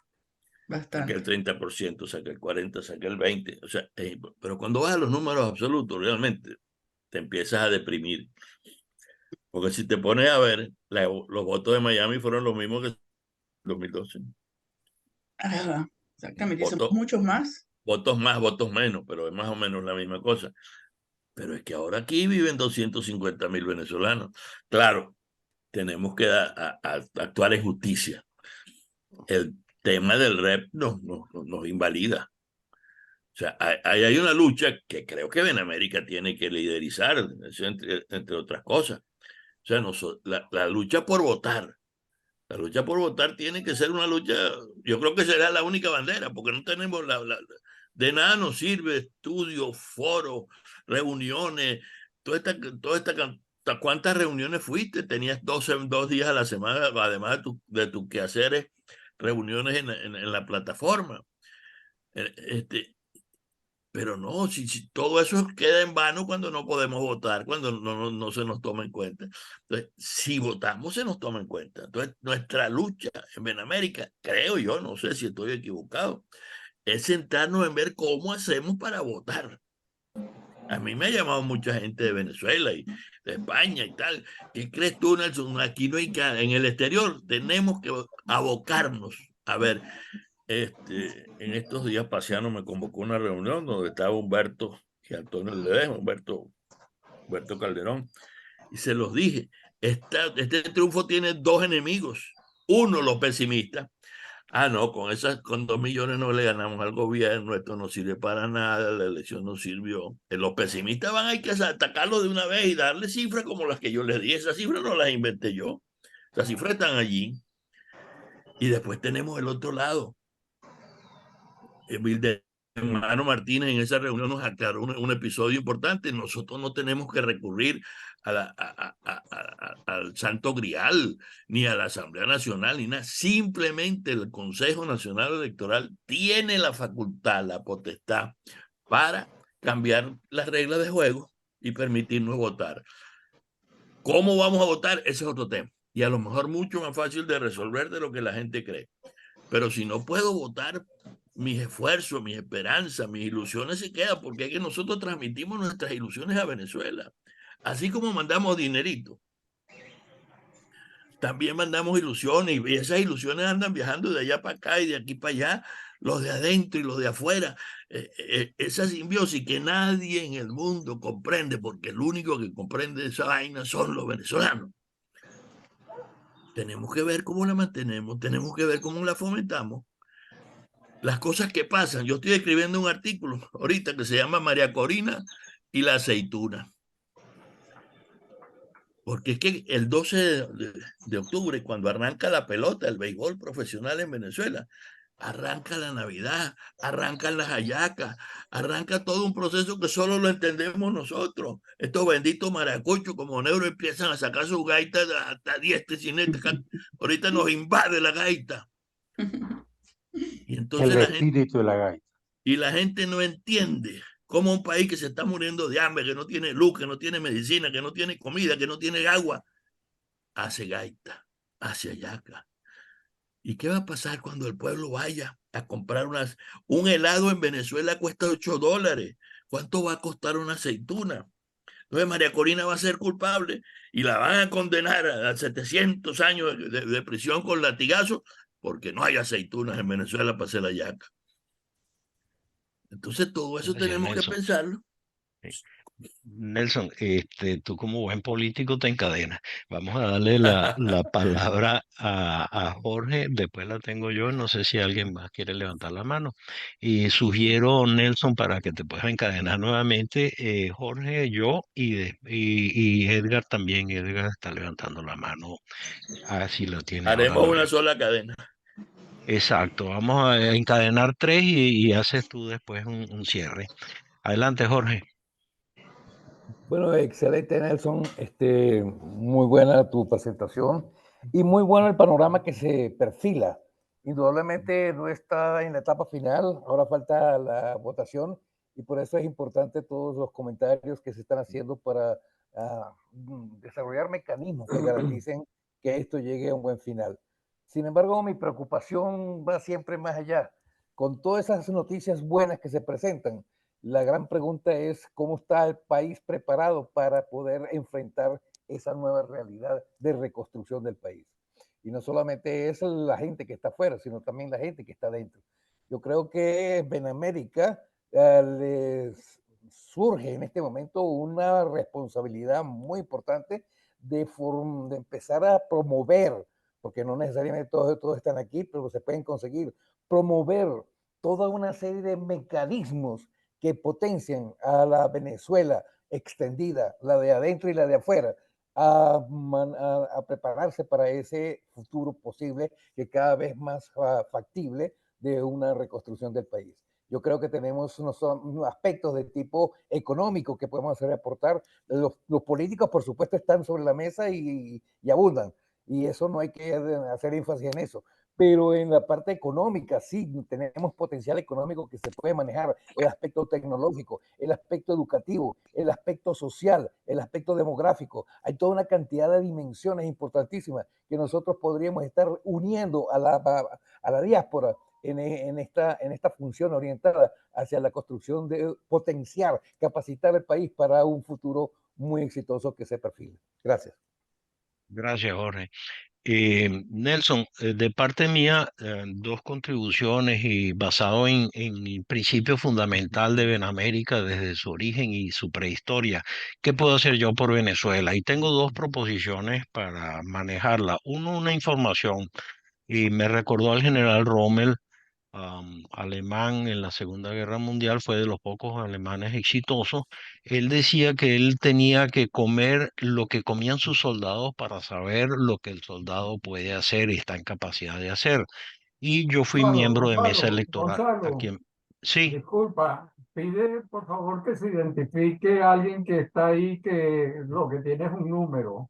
Saqué el bastante. 30%, saqué el 40%, saqué el 20%. O sea, pero cuando vas a los números absolutos, realmente te empiezas a deprimir. Porque si te pones a ver, los votos de Miami fueron los mismos que en 2012. Ajá, exactamente. Y somos Votos, muchos más. votos más, votos menos, pero es más o menos la misma cosa. Pero es que ahora aquí viven 250.000 venezolanos. Claro, tenemos que actuar en justicia. El tema del rep nos invalida. O sea, hay una lucha que creo que Benamérica tiene que liderizar, eso entre otras cosas. O sea, la lucha por votar. La lucha por votar tiene que ser una lucha, yo creo que será la única bandera, porque no tenemos de nada nos sirve estudios, foros, reuniones, ¿cuántas reuniones fuiste? Tenías 2 días a la semana, además de tus quehaceres, reuniones en la plataforma. Este, pero no, si todo eso queda en vano cuando no podemos votar, cuando no se nos toma en cuenta. Entonces, si votamos, se nos toma en cuenta. Entonces, nuestra lucha en Benamérica, creo yo, no sé si estoy equivocado, es centrarnos en ver cómo hacemos para votar. A mí me ha llamado mucha gente de Venezuela y de España y tal. ¿Qué crees tú, Nelson? Aquí no hay en el exterior tenemos que abocarnos a ver. En estos días Paciano me convocó a una reunión donde estaba Humberto y Antonio Ledesma, Humberto Calderón, y se los dije, este triunfo tiene dos enemigos. Uno, los pesimistas. No, con 2 millones no le ganamos al gobierno, esto no sirve para nada, la elección no sirvió. Los pesimistas hay que atacarlo de una vez y darle cifras como las que yo les di. Esas cifras no las inventé yo. Esas cifras están allí. Y después tenemos el otro lado. Hermano Martínez en esa reunión nos aclaró un episodio importante. Nosotros no tenemos que recurrir al Santo Grial, ni a la Asamblea Nacional, ni nada. Simplemente el Consejo Nacional Electoral tiene la facultad, la potestad para cambiar las reglas de juego y permitirnos votar. ¿Cómo vamos a votar? Ese es otro tema. Y a lo mejor mucho más fácil de resolver de lo que la gente cree. Pero si no puedo votar, mis esfuerzos, mis esperanzas, mis ilusiones se quedan, porque es que nosotros transmitimos nuestras ilusiones a Venezuela. Así como mandamos dinerito, también mandamos ilusiones y esas ilusiones andan viajando de allá para acá y de aquí para allá, los de adentro y los de afuera. Esa simbiosis que nadie en el mundo comprende, porque el único que comprende esa vaina son los venezolanos. Tenemos que ver cómo la mantenemos, tenemos que ver cómo la fomentamos. Las cosas que pasan. Yo estoy escribiendo un artículo ahorita que se llama María Corina y la aceituna. Porque es que el 12 de octubre, cuando arranca la pelota, el béisbol profesional en Venezuela, arranca la Navidad, arrancan las hallacas, arranca todo un proceso que solo lo entendemos nosotros. Estos benditos maracuchos como negros empiezan a sacar sus gaitas hasta diestra y siniestra. Ahorita nos invade la gaita. Y entonces El espíritu de la gaita. Y la gente no entiende cómo un país que se está muriendo de hambre, que no tiene luz, que no tiene medicina, que no tiene comida, que no tiene agua, hace gaita, hace hallaca. ¿Y qué va a pasar cuando el pueblo vaya a comprar un helado en Venezuela cuesta $8? ¿Cuánto va a costar una aceituna? Entonces María Corina va a ser culpable y la van a condenar a 700 años de prisión con latigazo porque no hay aceitunas en Venezuela para hacer hallaca. Entonces todo eso Gracias, tenemos que Nelson. pensarlo. Nelson, tú como buen político te encadenas. Vamos a darle la palabra a Jorge, después la tengo yo, no sé si alguien más quiere levantar la mano. Y sugiero, Nelson, para que te puedas encadenar nuevamente, Jorge, yo y Edgar también. Edgar está levantando la mano, así lo tiene, ahora Haremos lo una veo. sola cadena. Exacto, vamos a encadenar tres y haces tú después un cierre. Adelante, Jorge. Bueno, excelente, Nelson. Muy buena tu presentación y muy bueno el panorama que se perfila. Indudablemente no está en la etapa final, ahora falta la votación y por eso es importante todos los comentarios que se están haciendo para desarrollar mecanismos que garanticen que esto llegue a un buen final. Sin embargo, mi preocupación va siempre más allá. Con todas esas noticias buenas que se presentan, la gran pregunta es cómo está el país preparado para poder enfrentar esa nueva realidad de reconstrucción del país. Y no solamente es la gente que está afuera, sino también la gente que está dentro. Yo creo que en América les surge en este momento una responsabilidad muy importante de empezar a promover, porque no necesariamente todos están aquí, pero se pueden conseguir, promover toda una serie de mecanismos que potencian a la Venezuela extendida, la de adentro y la de afuera, a prepararse para ese futuro posible que cada vez más factible de una reconstrucción del país. Yo creo que tenemos unos aspectos de tipo económico que podemos hacer aportar. Los políticos, por supuesto, están sobre la mesa y abundan. Y eso no hay que hacer énfasis en eso, pero en la parte económica sí tenemos potencial económico que se puede manejar, el aspecto tecnológico, el aspecto educativo, el aspecto social, el aspecto demográfico. Hay toda una cantidad de dimensiones importantísimas que nosotros podríamos estar uniendo a la diáspora en esta función orientada hacia la construcción de potenciar, capacitar el país para un futuro muy exitoso que se perfila. Gracias. Gracias, Jorge. Nelson, de parte mía, dos contribuciones y basado en el principio fundamental de Benamérica desde su origen y su prehistoria. ¿Qué puedo hacer yo por Venezuela? Y tengo dos proposiciones para manejarla. Uno, una información, y me recordó al general Rommel, alemán en la Segunda Guerra Mundial, fue de los pocos alemanes exitosos. Él decía que él tenía que comer lo que comían sus soldados para saber lo que el soldado puede hacer y está en capacidad de hacer. Y yo fui miembro de mesa electoral aquí Gonzalo, en... Sí, disculpa, pide por favor que se identifique a alguien que está ahí, que lo que tiene es un número,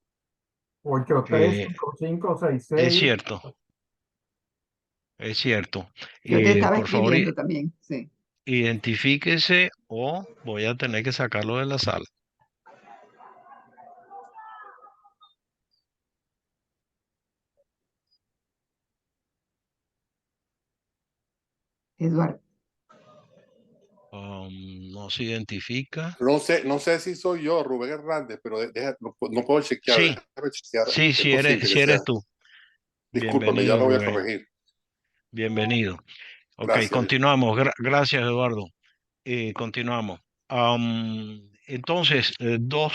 eh, 835566. es cierto, es cierto. Yo te estaba Por favor, escribiendo también, sí. identifíquese o voy a tener que sacarlo de la sala. Eduardo. No No se identifica. No sé si soy yo, Rubén Hernández, pero no puedo chequear. Sí, Déjame chequear. sí, Es posible sí que sea. eres tú. Discúlpame, ya Bienvenido, lo voy a Rubén. corregir. Bienvenido. Ok, Gracias. continuamos. Gracias, Eduardo. Continuamos. Entonces, dos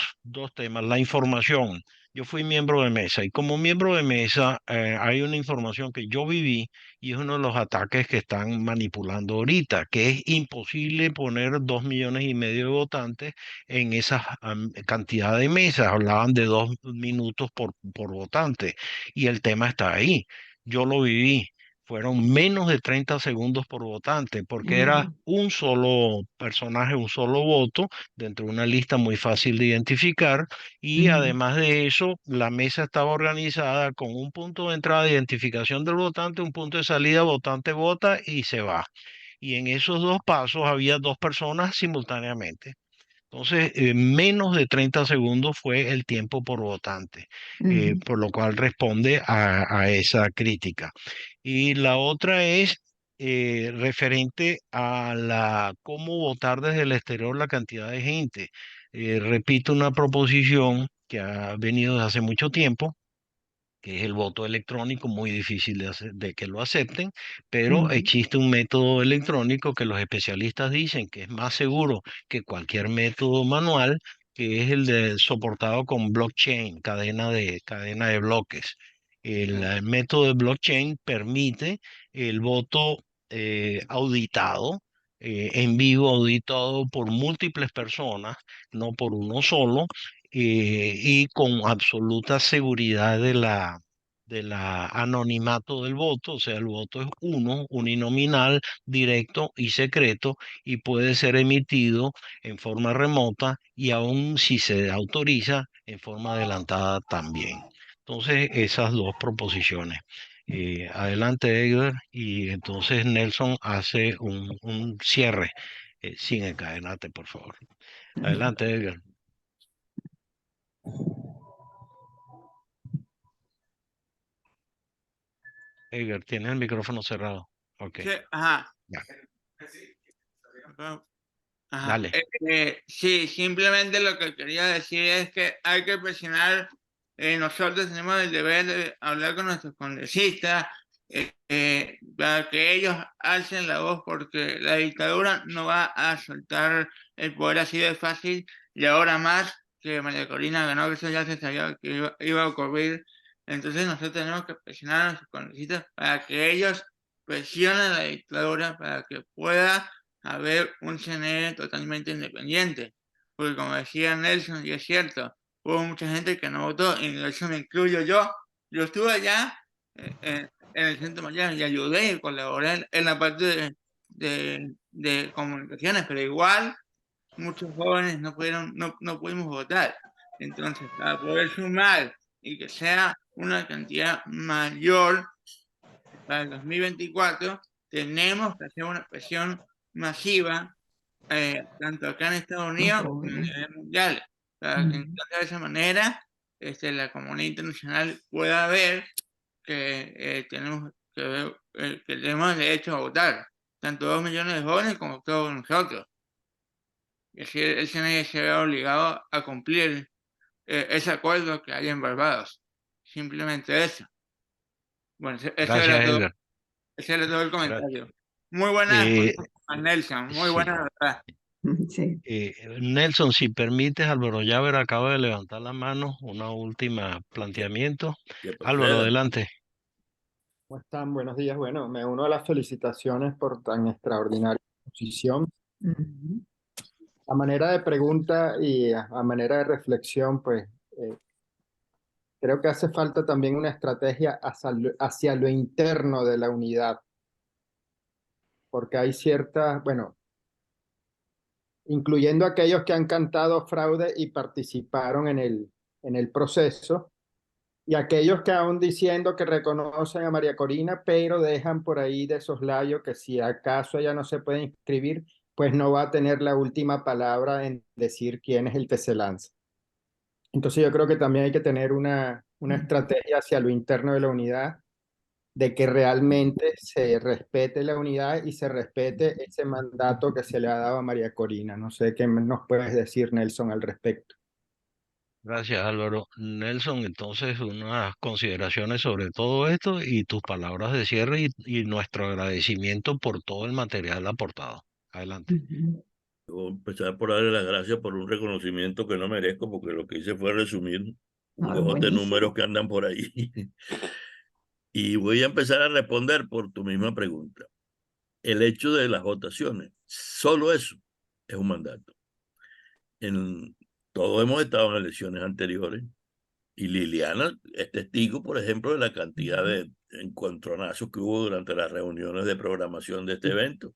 temas. La información. Yo fui miembro de mesa y como miembro de mesa hay una información que yo viví y es uno de los ataques que están manipulando ahorita, que es imposible poner 2,5 millones de votantes en esa cantidad de mesas. Hablaban de 2 minutos por votante y el tema está ahí. Yo lo viví. Fueron menos de 30 segundos por votante, porque era un solo personaje, un solo voto, dentro de una lista muy fácil de identificar. Y además de eso, la mesa estaba organizada con un punto de entrada de identificación del votante, un punto de salida, votante vota y se va. Y en esos dos pasos había dos personas simultáneamente. Entonces, menos de 30 segundos fue el tiempo por votante, por lo cual responde a esa crítica. Y la otra es referente a cómo votar desde el exterior la cantidad de gente. Repito una proposición que ha venido desde hace mucho tiempo, que es el voto electrónico, muy difícil de que lo acepten, pero existe un método electrónico que los especialistas dicen que es más seguro que cualquier método manual, que es soportado con blockchain, cadena de bloques. El método de blockchain permite el voto auditado, en vivo, auditado por múltiples personas, no por uno solo, y con absoluta seguridad de la anonimato del voto. O sea, el voto es uno, uninominal, directo y secreto, y puede ser emitido en forma remota y aún si se autoriza en forma adelantada también. Entonces, esas dos proposiciones. Adelante, Edgar, y entonces Nelson hace un cierre, sin encadenarte, por favor. Adelante, Edgar. Edgar, tienes el micrófono cerrado. Ok, Sí, ajá. ya, Ajá. dale. Sí, simplemente lo que quería decir es que hay que presionar. Nosotros tenemos el deber de hablar con nuestros congresistas para que ellos alcen la voz, porque la dictadura no va a soltar el poder así de fácil, y ahora más que María Corina ganó, que eso ya se sabía que iba a ocurrir. Entonces nosotros tenemos que presionar a nuestros congresistas para que ellos presionen a la dictadura para que pueda haber un CNE totalmente independiente. Porque como decía Nelson, y es cierto, hubo mucha gente que no votó, y en eso me incluyo yo. Yo estuve allá en el centro mayor y ayudé y colaboré en la parte de comunicaciones, pero igual muchos jóvenes no pudimos votar. Entonces, para poder sumar y que sea una cantidad mayor para el 2024, tenemos que hacer una presión masiva, tanto acá en Estados Unidos como a nivel mundial, para que entonces de esa manera la comunidad internacional pueda ver que tenemos el derecho a votar, tanto 2 millones de jóvenes como todos nosotros. Y así el CNE se ve obligado a cumplir ese acuerdo que hay en Barbados. Simplemente eso. Bueno, Gracias, Edgar. ese era todo el comentario. Muy buena Nelson, muy Sí. buena, verdad. Sí. Nelson, si permites, Álvaro Llaver acaba de levantar la mano, una última planteamiento. Álvaro, adelante. ¿Cómo están? Buenos días. Bueno, me uno a las felicitaciones por tan extraordinaria posición. A manera de pregunta y a manera de reflexión, pues creo que hace falta también una estrategia hacia lo interno de la unidad, porque hay ciertas, bueno, incluyendo aquellos que han cantado fraude y participaron en el proceso, y aquellos que aún diciendo que reconocen a María Corina, pero dejan por ahí de soslayo que si acaso ella no se puede inscribir, pues no va a tener la última palabra en decir quién es el que se lanza. Entonces yo creo que también hay que tener una estrategia hacia lo interno de la unidad, de que realmente se respete la unidad y se respete ese mandato que se le ha dado a María Corina. No sé qué nos puedes decir, Nelson, al respecto. Gracias, Álvaro. Nelson, entonces unas consideraciones sobre todo esto y tus palabras de cierre y nuestro agradecimiento por todo el material aportado. Adelante. Voy a empezar por darle las gracias por un reconocimiento que no merezco, porque lo que hice fue resumir un bojote de números que andan por ahí. Y voy a empezar a responder por tu misma pregunta. El hecho de las votaciones, solo eso es un mandato. Todos hemos estado en elecciones anteriores y Liliana es testigo, por ejemplo, de la cantidad de encontronazos que hubo durante las reuniones de programación de este evento.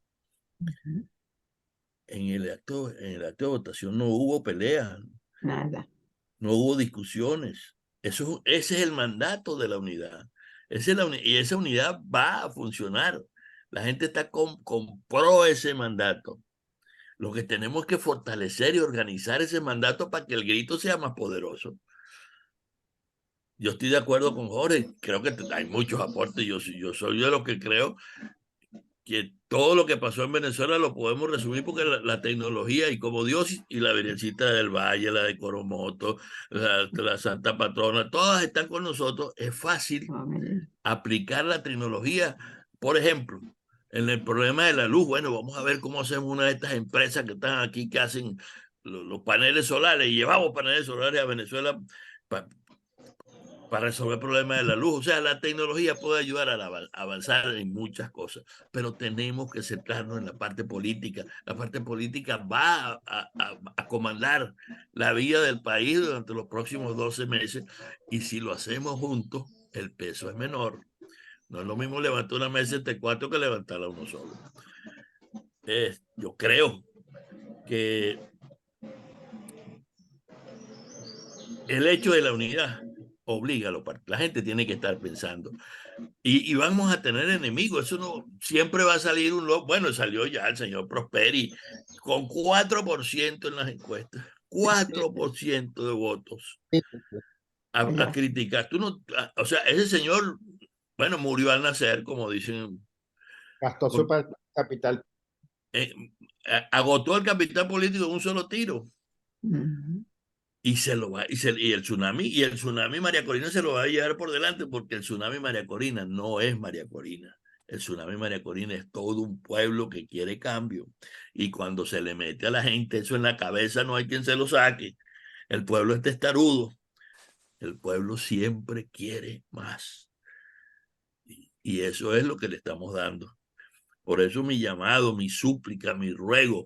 En el acto de votación no hubo peleas. Nada. No hubo discusiones. Ese es el mandato de la unidad. Y esa unidad va a funcionar. La gente está con pro ese mandato. Lo que tenemos que fortalecer y organizar ese mandato para que el grito sea más poderoso. Yo estoy de acuerdo con Jorge. Creo que hay muchos aportes. Yo soy de los que creo que todo lo que pasó en Venezuela lo podemos resumir porque la tecnología, y como Dios y la Virgencita del Valle, la de Coromoto, la Santa Patrona, todas están con nosotros. Es fácil aplicar la tecnología. Por ejemplo, en el problema de la luz, bueno, vamos a ver cómo hacemos una de estas empresas que están aquí, que hacen los paneles solares, y llevamos paneles solares a Venezuela para resolver el problema de la luz. O sea, la tecnología puede ayudar a avanzar en muchas cosas, pero tenemos que centrarnos en la parte política. La parte política va a comandar la vida del país durante los próximos 12 meses, y si lo hacemos juntos, el peso es menor. No es lo mismo levantar una mesa entre 4 que levantarla uno solo. Yo creo que el hecho de la unidad obliga a los partidos. La gente tiene que estar pensando. Y vamos a tener enemigos. Eso no siempre va a salir un loco. Bueno, salió ya el señor Prosperi con 4% en las encuestas. 4% de votos a criticar. O sea, ese señor, bueno, murió al nacer, como dicen. Gastó su capital. Agotó el capital político en un solo tiro. Y se lo va, y el tsunami María Corina se lo va a llevar por delante, porque el tsunami María Corina no es María Corina. El tsunami María Corina es todo un pueblo que quiere cambio. Y cuando se le mete a la gente eso en la cabeza, no hay quien se lo saque. El pueblo es testarudo. El pueblo siempre quiere más. Y eso es lo que le estamos dando. Por eso mi llamado, mi súplica, mi ruego,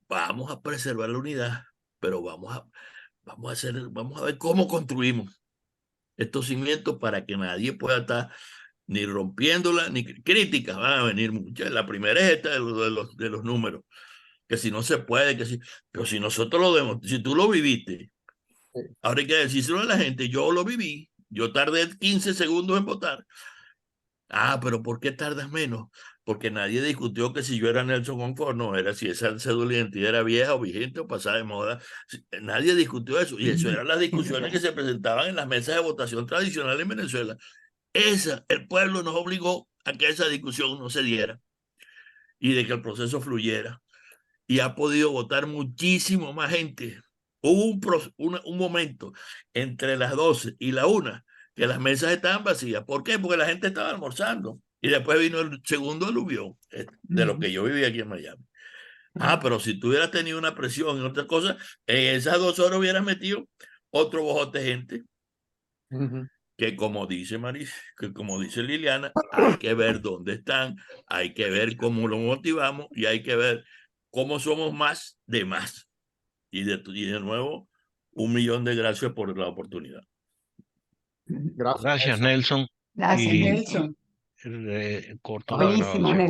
vamos a preservar la unidad, pero vamos a ver cómo construimos estos cimientos para que nadie pueda estar ni rompiéndola, ni críticas. Van a venir muchas. La primera es esta de los números, que si no se puede, pero si nosotros lo vemos, si tú lo viviste, ahora hay que decírselo a la gente. Yo lo viví, yo tardé 15 segundos en votar. Pero ¿por qué tardas menos? Porque nadie discutió que si yo era Nelson Onfor, no, era si esa cédula de identidad era vieja o vigente o pasada de moda. Nadie discutió eso, y eso eran las discusiones que se presentaban en las mesas de votación tradicional en Venezuela. El pueblo nos obligó a que esa discusión no se diera y de que el proceso fluyera, y ha podido votar muchísimo más gente. Hubo un momento entre las 12 y la 1 que las mesas estaban vacías. ¿Por qué? Porque la gente estaba almorzando. Y después vino el segundo aluvión, de lo que yo vivía aquí en Miami. Pero si tú hubieras tenido una presión en otras cosas, en esas 2 horas hubieras metido otro bojote de gente. Que como dice Liliana, hay que ver dónde están, hay que ver cómo lo motivamos, y hay que ver cómo somos más de más. Y de nuevo, 1.000.000 de gracias por la oportunidad. Gracias, Nelson. Gracias, Y Nelson. corto la Buenísimo, grabación.